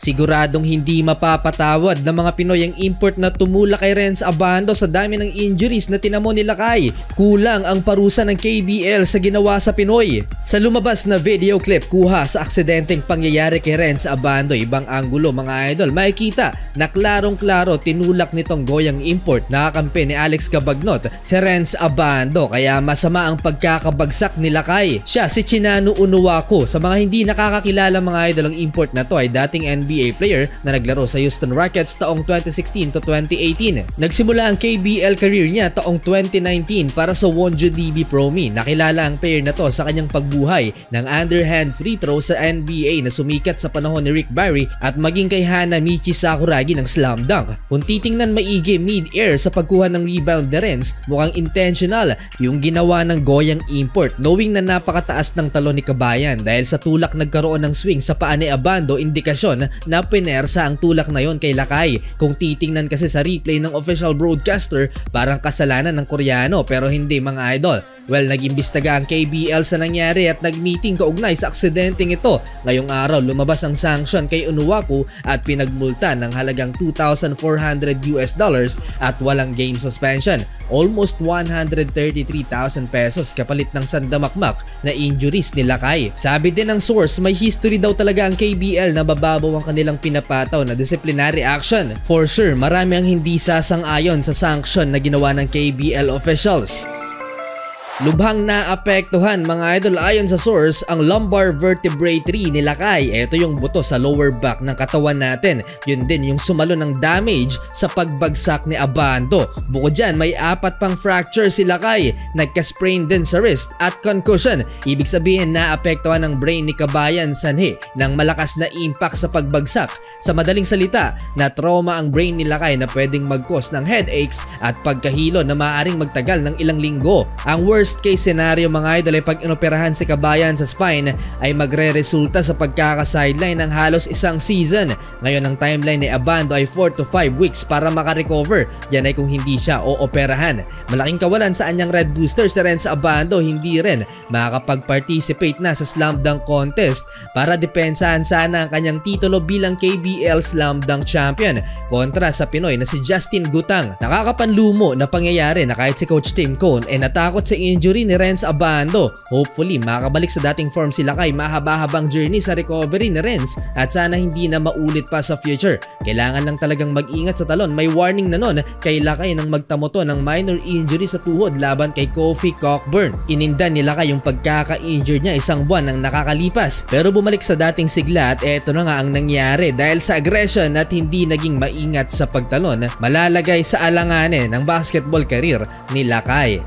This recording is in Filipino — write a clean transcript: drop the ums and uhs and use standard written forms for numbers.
Siguradong hindi mapapatawad ng mga Pinoy ang import na tumulak kay Renz Abando sa dami ng injuries na tinamo ni Lakay. Kulang ang parusa ng KBL sa ginawa sa Pinoy. Sa lumabas na video clip kuha sa aksidenteng pangyayari kay Renz Abando, ibang anggulo mga idol, makikita na klarong-klaro tinulak nitong goyang import na kakampi ni Alex Cabagnot si Renz Abando, kaya masama ang pagkakabagsak ni Lakay. Siya si Chinano Unuwaku. Sa mga hindi nakakakilala mga idol, ang import na to ay dating NBA player na naglaro sa Houston Rockets taong 2016 to 2018. Nagsimula ang KBL career niya taong 2019 para sa Wonju DB Promi. Nakilala ang player na to sa kanyang pagbuhay ng underhand free throw sa NBA na sumikat sa panahon ni Rick Barry at maging kay Hanamichi Sakuragi ng slam dunk. Kung titingnan maigi mid-air sa pagkuha ng rebound ni Renz, mukhang intentional yung ginawa ng goyang import, knowing na napakataas ng talon ni Kabayan. Dahil sa tulak nagkaroon ng swing sa paa ni Abando, indikasyon na pinersa ang tulak na yon kay Lakay. Kung titingnan kasi sa replay ng official broadcaster, parang kasalanan ng Koreano, pero hindi mga idol. Well, nag-imbestiga ang KBL sa nangyari at nag-meeting kaugnay sa aksidenteng ito. Ngayong araw, lumabas ang sanction kay Unuwaku at pinagmulta ng halagang $2,400 at walang game suspension. Almost 133,000 pesos kapalit ng sandamakmak na injuries ni Lakay. Sabi din ng source, may history daw talaga ang KBL na bababaw ang kanilang pinapataw na disciplinary action. For sure, marami ang hindi sasang-ayon sa sanction na ginawa ng KBL officials. Lubhang naapektuhan mga idol ayon sa source ang lumbar vertebrae 3 ni Lakay. Ito yung buto sa lower back ng katawan natin. Yun din yung sumalo ng damage sa pagbagsak ni Abando. Bukod dyan, may 4 pang fracture si Lakay. Nagka-sprain din sa wrist at concussion. Ibig sabihin naapektuhan ng brain ni Kabayan sanhi ng malakas na impact sa pagbagsak. Sa madaling salita, na trauma ang brain ni Lakay na pwedeng mag-cause ng headaches at pagkahilo na maaaring magtagal ng ilang linggo. Ang worst case scenario mga idol ay pag inoperahan si Kabayan sa spine ay magre-resulta sa pagkaka-sideline ng halos isang season. Ngayon ang timeline ni Abando ay 4 to 5 weeks para makarecover. Yan ay kung hindi siya ooperahan. Malaking kawalan sa anyang Red Boosters si Renz Abando, hindi rin makakapag-participate na sa slam dunk contest para depensahan sana ang kanyang titulo bilang KBL slam dunk champion kontra sa Pinoy na si Justin Gutang. Nakakapanlumo na pangyayari na kahit si Coach Tim Cone ay natakot sa injury ni Renz Abando. Hopefully makabalik sa dating form si Lakay. Mahaba-habang journey sa recovery ni Renz at sana hindi na maulit pa sa future. Kailangan lang talagang mag-ingat sa talon. May warning na nun kay Lakay nang magtamo to ng minor injury sa tuhod laban kay Kofi Cockburn. Inindan ni Lakay yung pagkaka-injured niya isang buwan nang nakakalipas, pero bumalik sa dating sigla at eto na nga ang nangyari. Dahil sa aggression at hindi naging maingat sa pagtalon, malalagay sa alanganin ng basketball career ni Lakay.